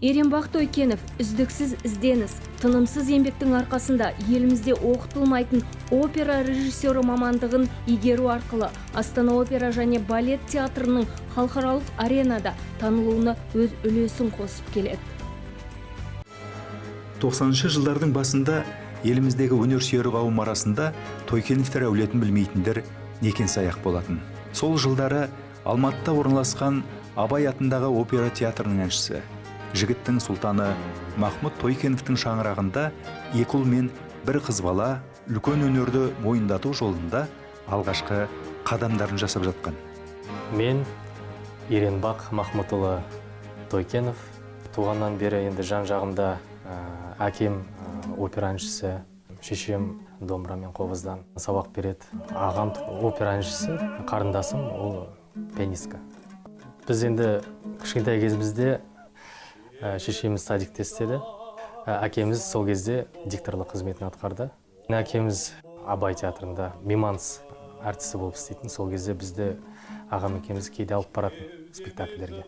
Еренбақ Тойкенов үздіксіз ізденіс, тынымсыз еңбектің арқасында елімізде оқытылмайтын опера режиссері мамандығын игеру арқылы Астана опера және балет театрының халықаралық аренада танылуына өз үлесін қосып келеді. 90-шы жылдардың басында еліміздегі өнерсүйер қауым арасында Тойкеновтер әулетін білмейтіндер некен саяқ болатын. Сол жылдары Алматыда орналасқан Абай атындағы опера театрының әншісі, жігіттің сұлтаны Махмұт Тойкеновтың шаңырағында екі ұл мен бір қыз бала үлкен өнерді мойындату жолында алғашқы қадамдарын жасап жатқан. Мен Еренбақ Махмұтұлы Тойкенов. Туғаннан бері енді жан жағымда әкем опера әншісі, шешем домбыра мен қобыздан сабақ береді. Ағам опера әншісі, қарындасым ол пианистка. Біз енді кішкентай кезімізде шешеміз садикте істеді. Әкеміз сол кезде дикторлық қызметін атқарды. Әкеміз Абай театрында миманс әртісі болып істейтін. Сол кезде бізді ағам екеуміз кейде алып баратын спектакльдерге.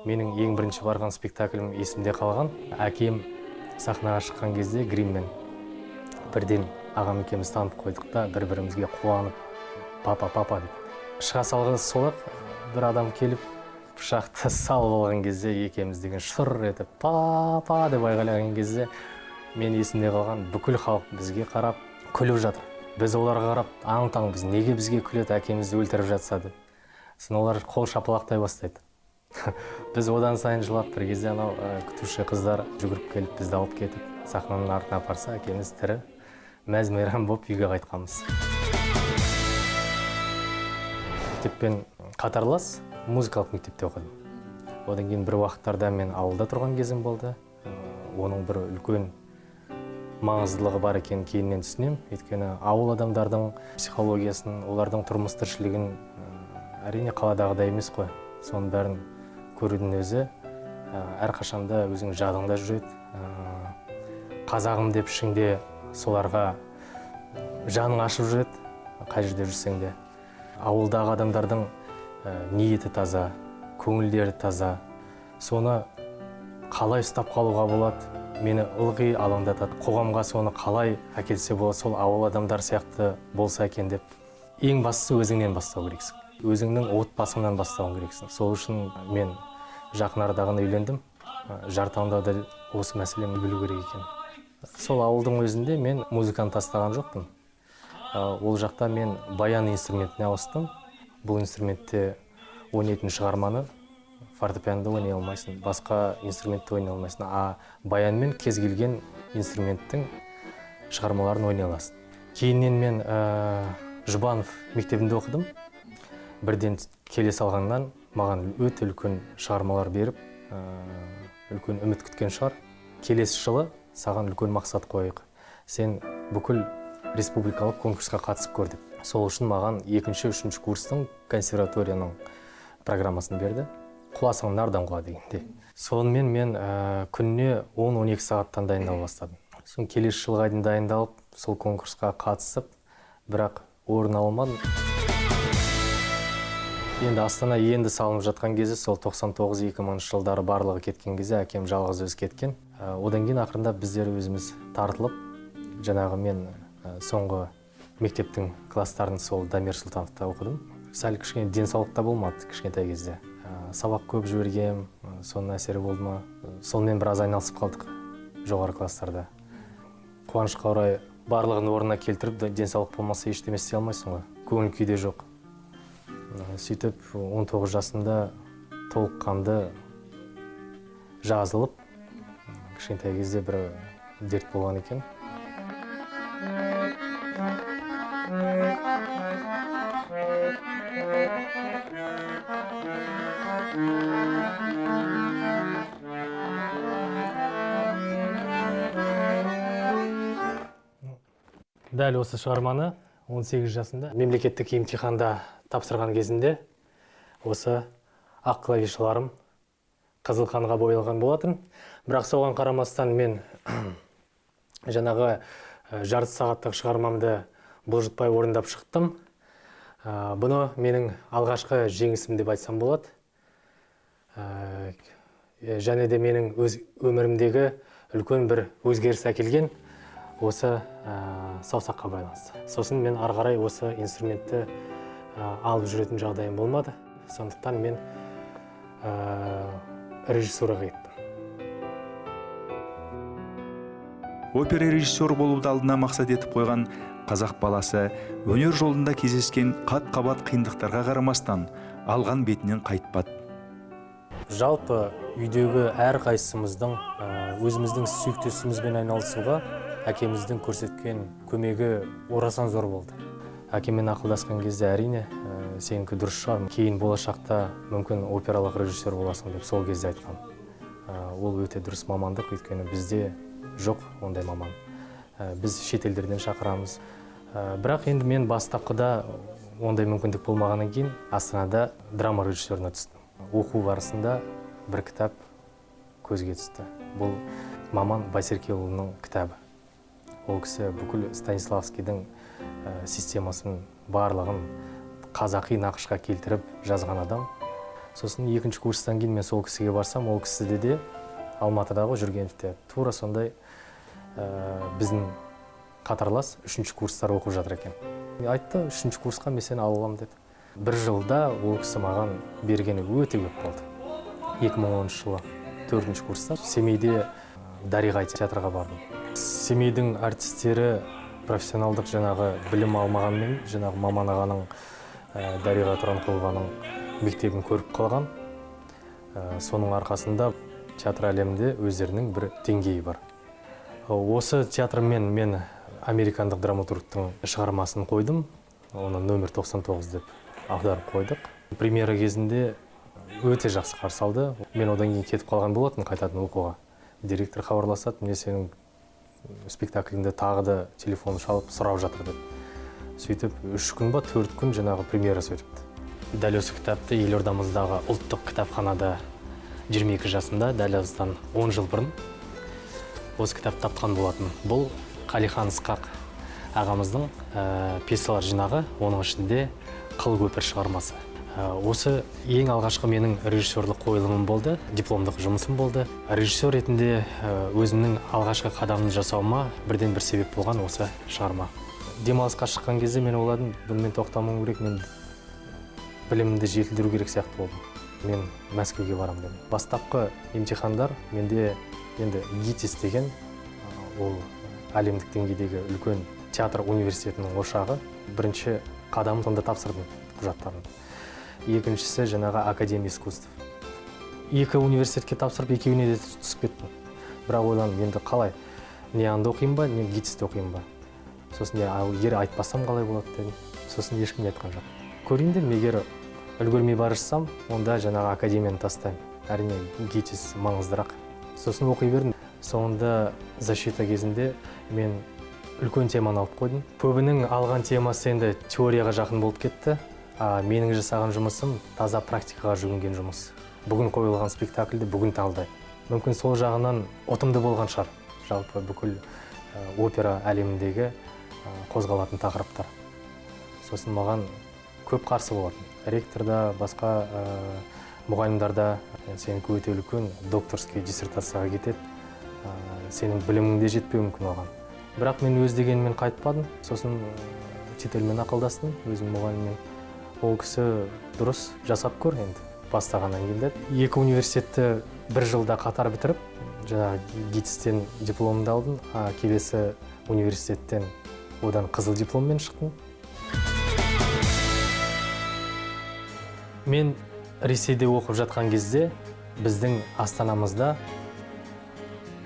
Менің ең бірінші барған спектаклім есімде қалған. Әкем сахнаға шыққан кезде гриммен бірден ағам екеуміз танып қойдық та, бір-бірімізге қуанып, папа деп. Шыға салғыз солақ бір адам келіп, пышақты салып алған кезде екеуміз деген шыр етіп, папа деп айғайлаған кезде мен есімде қалған, бүкіл халық бізге қарап күліп жатыр. Біз оларға қарап, аң-таң біз неге бізге күледі, әкемізді өлтіріп жатса деп. Сосын олар қол шапалақтай бастайды. Біз одан сайын жылап, бір кезде анау күтуші қыздар жүгіріп келіп бізді алып кетіп, сахнаның артына апарса, әкеміз тірі мәз-мейрам болып үйге қайтқанбыз. Мектеппен қатарлас музыкалық мектепте оқыдым. Одан кейін бір уақыттарда мен ауылда тұрған кезім болды. Оның бір үлкен маңыздылығы бар екенін кейіннен түсінем. Өйткені ауыл адамдардың психологиясын, олардың тұрмыс тіршілігін әрине қаладағыдай емес қой. Соның бәрін көрудің өзі әрқашанда өзің жадыңда жүреді. Қазағым деп ішіңде соларға жаның ашып жүреді, қай жерде жүрсең де. Ауылдағы адамдардың ниеті таза, көңілдері таза. Соны қалай ұстап қалуға болады, мені ылғи алаңдатады. Қоғамға соны қалай әкелсе болады, сол ауыл адамдар сияқты болса екен деп. Ең бастысы өзіңнен бастау керексің. Өзіңнің отбасыңнан бастауың керексің. Сол үшін мен жақын арадағы үйлендім. Жартаңдауда осы мәселені білу керек екен. Сол ауылдың өзінде мен музыканы тастаған жоқпын. Ол жақта мен баян инструментіне ауыстым. Бұл инструментте ойнайтын шығарманы фортепианода ойнай алмайсың, басқа инструментте ойнай алмайсың. Баянмен кез келген инструменттің шығармаларын ойнай аласың. Кейіннен мен Жұбанов мектебінде оқыдым. Бірден келе салғаннан маған өте үлкен шығармалар беріп, үлкен үміт күткен шығар. Келесі жылы саған үлкен мақсат қойық. Сен бүкіл республикалық конкурсқа қатысып көрдік. Сол үшін маған 2-3 курстың консерваторияның программасын берді. Құласың нардан құла дегенде. Сонымен мен күніне 10-12 сағаттан дайындал бастадым. Соң келесі жылға дейін дайындалып, сол конкурсқа қатысып, бірақ орын алмадым. Енді Астана енді салынып жатқан кезде, сол 99-2000 жылдары барлығы кеткен кезде әкем жалғыз өз кеткен. Одан кейін ақырында біздер өзіміз тартылып, жаңағы мен соңғы мектептің класстарын сол Дамир Сұлтановта оқыдым. Сәл кішкене денсаулықта болмады кішкентай кезде. Сабақ көп жібергем, соның әсері болды ма. Сонымен біраз айналысып қалдық жоғары класстарда. Қуанышқа орай барлығын орнына келтіріп, денсаулық болмаса ештеңе істей алмайсың ғой. Көңіл күйде жоқ. Сөйтіп 19 жасында толыққанды жазылып, кішкентай кезде бір дерт болған екен. Дәл осы шығарманы 18 жасында мемлекеттік емтиханда тапсырған кезінде осы ақ клавишаларым қызыл қанға боялған болатын. Бірақ соған қарамастан мен жаңағы жарты сағаттық шығармамды бұлжытпай орындап шықтым. Бұны менің алғашқы жеңісім деп айтсам болады. және де менің өз өмірімдегі үлкен бір өзгеріс әкелген осы саусаққа байланысты. Сосын мен ары қарай осы инструментті алып жүретін жағдайым болмады. Сондықтан мен режиссураға кеттім. Опера режиссері болуды алдына мақсат етіп қойған қазақ баласы өнер жолында кездескен қат-қабат қиындықтарға қарамастан алған бетінен қайтпады. Жалпы үйдегі әр қайсымыздың өзіміздің сүйікті ісімізбен айналысуға әкеміздің көрсеткен көмегі орасан зор болды. Әкеммен ақылдасқан кезде әрине сенікі дұрыс шығар, кейін болашақта мүмкін опералық режиссер боласың деп сол кезде айтқан. Ол өте дұрыс мамандық, өйткені бізде жоқ ондай маман. Біз шетелдерден шақырамыз. Бірақ енді мен бастапқыда ондай мүмкіндік болмағаннан кейін Астанада драма режиссеріне түстім. Оқу барысында бір кітап көзге түсті. Бұл маман Байсеркеұлының кітабы. Ол кісі бүкіл Станиславскийдің системасын барлығын қазақи нақышқа келтіріп жазған адам. Сосын екінші курстан кейін мен сол кісіге барсам, ол кісіде де Алматыдағы Жүргеновте тура сондай біздің қатарлас үшінші курстар оқып жатыр екен. Айтты, үшінші курсқа мен сені алғам деді. Бір жылда ол кісі маған бергені өте көп болды. 2010 жылы 4-ші курста Семейде Дариға театрға бардым. Семейдің артистері профессионалдық жаңағы білім алмағанмен, жаңағы маман ағаның Дариға Тұранқұлованың мектебін көріп қалған. Соның арқасында театр әлемінде өздерінің бір деңгейі бар. Осы театрмен мен американдық драматургтың шығармасын қойдым. Оны номер 99 деп аударып қойдық. Премьера кезінде өте жақсы қарсы алды. Мен одан кейін кетіп қалған болатын қайтатын оқуға. Директор хабарласады, мне сенің спектаклінде тағы да телефон шалып сұрап жатыр деп. Сөйтіп 3 күн ба 4 күн жаңағы премьерасы өтіпті. Дәл осы кітапты елордамыздағы ұлттық кітапханада 22 жасында, дәл осыдан 10 жыл бұрын осы кітап тапқан болатын. Бұл Қалихан Ысқақ ағамыздың пьесалар жинағы, оның ішінде Қыл көпір шығармасы. Осы ең алғашқы менің режиссерлік қойылымым болды, дипломдық жұмысым болды. Режиссер ретінде өзімнің алғашқы қадамын жасауыма бірден бір себеп болған осы шығарма. Демалысқа шыққан кезде мен ойладым, бұнымен тоқтамауым керек, мен білімімді жетілдіру керек сияқты болдым. Мен Мәскеуге барам дедім. Бастапқы емтихандар менде енді ГИТИС деген, ол әлемдік деңгейдегі үлкен театр университетінің ошағы. Бірінші қадамын сонда тапсырдым құжаттарын. Екіншісі жаңағы Академия искусств. Екі университетке тапсырып, екеуіне де түсіп кеттім. Бірақ ойландым, енді қалай? Не анда оқимын ба, не ГИТИСте оқимын ба? Сосын егер айтпасам қалай болады дедім. Сосын ешкім айтқан жоқ. Көрейін дедім, егер үлгермей бара жатсам, онда жаңағы академияны тастаймын. Әрине ГИТИС маңыздырақ. Сосын оқи бердім. Соңында защита кезінде мен үлкен теманы алып қойдым. Көбінің алған темасы енді теорияға жақын болып кетті. Менің жасаған жұмысым таза практикаға жүгінген жұмыс. Бүгін қойылған спектакльді бүгін талдайды. Мүмкін сол жағынан ұтымды болған шығар. Жалпы бүкіл опера әлеміндегі қозғалатын тақырыптар. Сосын маған көп қарсы болатын. Ректорда, басқа мұғалімдарда сенің өте үлкен докторский диссертацияға кетеді. Сенің біліміңде жетпеуі мүмкін оған. Бірақ мен өз дегенмен қайтпадым. Сосын тительмен ақылдастым, өзім мұғаліммен. Ол кісі дұрыс жасап көр енді бастағаннан кейін деді. Екі университетті бір жылда қатар бітіріп, жаңағы ГИТИСтен дипломымды алдым, келесі университеттен одан қызыл дипломмен шықтым. Мен Ресейде оқып жатқан кезде біздің Астанамызда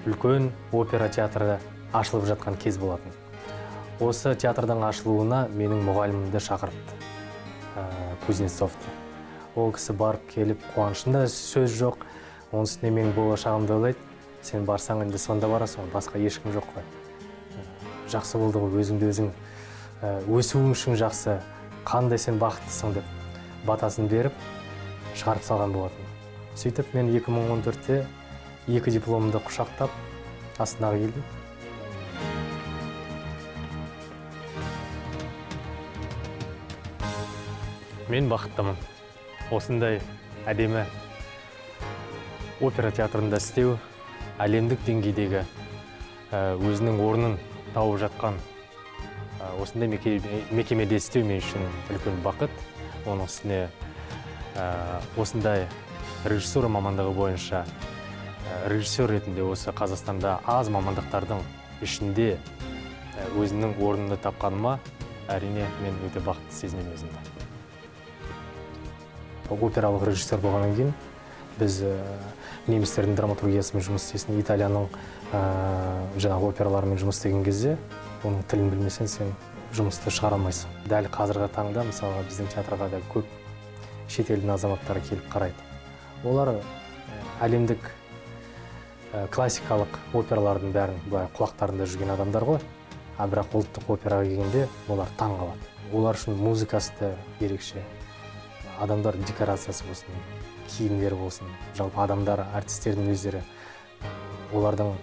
үлкен опера театры ашылып жатқан кез болатын. Осы театрдың ашылуына менің мұғалімімді шақырыпты. Кузнецовты. Ол кісі барып келіп, қуанышында сөз жоқ. Оның үстіне менің болашағымды ойлайды. Сен барсаң енді сонда барасың, басқа ешкім жоқ қой. Жақсы болды ғой, өзіңді өзің өсуің үшін жақсы. Қандай сен бақыттысың деп батасын беріп, шығарып салған болатын. Сөйтіп мен 2014-те екі дипломымды құшақтап Астанаға келдім. Мен бақыттымын. Осындай әдемі опера театрында істеу, әлемдік деңгейдегі өзінің орнын тауып жатқан осындай мекемеде істеу мен үшін үлкен бақыт. Оның үстіне осындай режиссура мамандығы бойынша режиссер ретінде осы Қазақстанда аз мамандықтардың ішінде өзінің орнымды тапқаныма әрине мен өте бақытты сезінемін өзімді. Опералық режиссер болғаннан кейін біз немістердің драматургиясымен жұмыс істесін, Италияның жаңағы операларымен жұмыс істеген кезде оның тілін білмесең, сен жұмысты шығара алмайсың. Дәл қазіргі таңда мысалға біздің театрға да көп шетелдің азаматтары келіп қарайды. Олар әлемдік классикалық опералардың бәрін құлақтарында жүрген адамдар ғой. Бірақ ұлттық операға келгенде олар таң қалады. Олар үшін музыкасы да ерекше. Адамдар декорациясы болсын, киімдері болсын, жалпы адамдар, артистердің өздері, олардың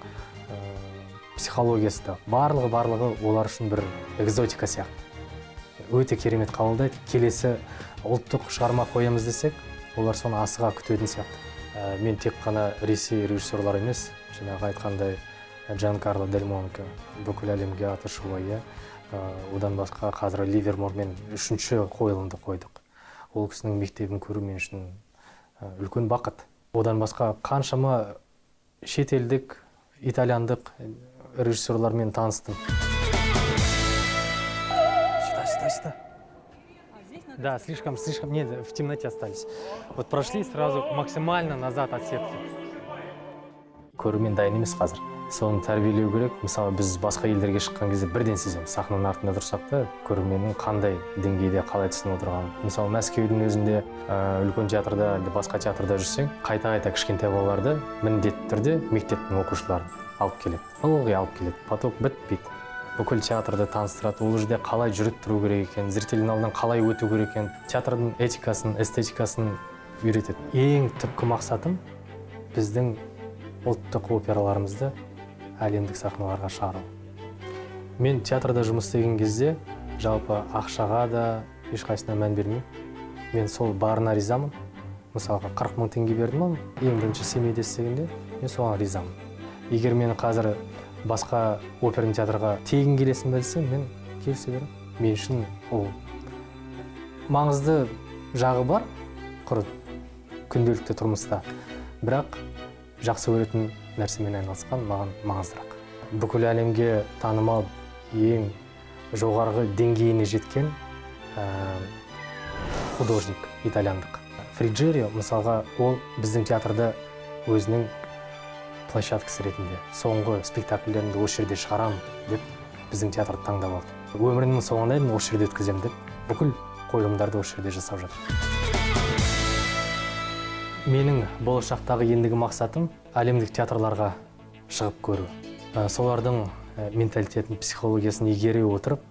психологиясы да, барлығы олар үшін бір экзотика сияқты. Өте керемет қабылдайды. Келесі ұлттық шығарма қоямыз десек, олар соны асыға күтетін сияқты. Мен тек қана Ресей режиссерлары емес, жаңағы айтқандай Джанкарло Дель Монте бүкіл әлемге аты шығуы. Одан басқа қазір Ливермормен 3-ші қойылымды қойдық. Ол кісінің мектебін көру мен үшін үлкен бақыт. Одан басқа қаншама шетелдік, итальяндық режиссерлармен таныстым. Сюда. Да, слишком, нет, в темноте остались. Вот прошли сразу максимально назад от сетки. Көрумен дайын емес қазір. Соны тәрбиелеу керек. Мысалы, біз басқа елдерге шыққан кезде бірден сеземіз. Сахнаның артында тұрсақ та, көрерменнің қандай деңгейде қалай түсініп отырғанын. Мысалы, Мәскеудің өзінде үлкен театрда, басқа театрда жүрсең, қайта кішкентай балаларды міндетті түрде мектептің оқушыларын алып келеді. Ылғи алып келеді. Поток бітпейді. Бүкіл театрды таныстырады. Ол жерде қалай жүріп тұру керек екен, зрительдің алдынан қалай өту керек екен, театрдың этикасын, эстетикасын үйретеді. Ең түпкі мақсатым біздің ұлттық операларымызды әлемдік сахналарға шығару. Мен театрда жұмыс істеген кезде жалпы ақшаға да ешқайсысына мән бермеймін. Мен сол барына ризамын. Мысалға 40 000 теңге бердім, ең бірінші семейде істегенде, мен соған ризамын. Егер мені қазір басқа оперный театрға тегін келесін білсем, мен келісе беремін. Мен үшін ол маңызды жағы бар, күнделікті тұрмыста. Бірақ жақсы көретін нәрсемен айналысқан маған маңыздырақ. Бүкіл әлемге танымал ең жоғарғы деңгейіне жеткен художник итальяндық. Фриджерио, мысалға, ол біздің театрда өзінің площадкасы ретінде соңғы спектакльдерімді осы жерде шығарамын деп біздің театрды таңдап алды. Өмірінің соңында осы жерде өткіземін деп бүкіл қойылымдарды осы жерде жасап жатыр. Менің болашақтағы ендігі мақсатым әлемдік театрларға шығып көру. Солардың менталитетін, психологиясын игере отырып,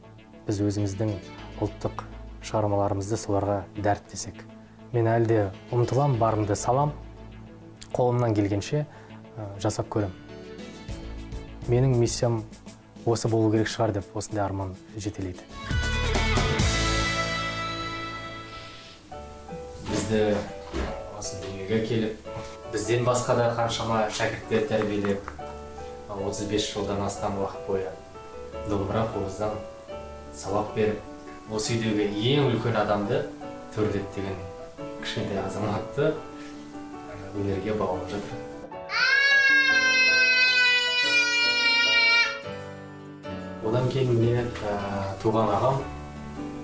біз өзіміздің ұлттық шығармаларымызды соларға дәріптесек. Мен әлде ұмтылам, барымды салам, қолымнан келгенше жасап көрем. Менің миссиям осы болу керек шығар деп осындай арман жетелейді. Бізді осы дүниеге келіп, бізден басқа да қаншама шәкірттер тәрбиелеп, 35 жылдан астам уақыт бойы домбыра қолымыздан сабақ беріп, осы үйдегі ең үлкен адамды төрлеттеген кішкентай азаматты өнерге баулып жатыр. Одан кейін міне туған ағам,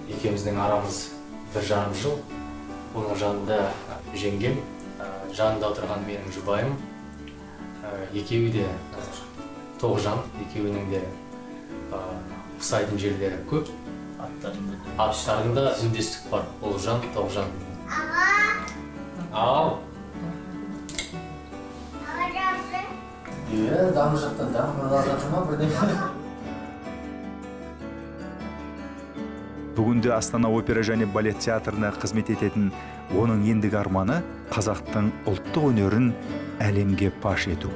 екеуміздің арамыз 1,5 жыл. Оның жанында жеңгем, жанында отырған менің жұбайым. Екеуі де Тоғжан, екеуінің де ұқсайтын жерлері көп. Аттарында үндестік бар. Олжан, Тоғжан. Ағам! Дамы жақтан дамы жатыр ма бірден? Бүгінде Астана опера және балет театрына қызмет ететін оның ендігі арманы қазақтың ұлттық өнерін әлемге паш ету.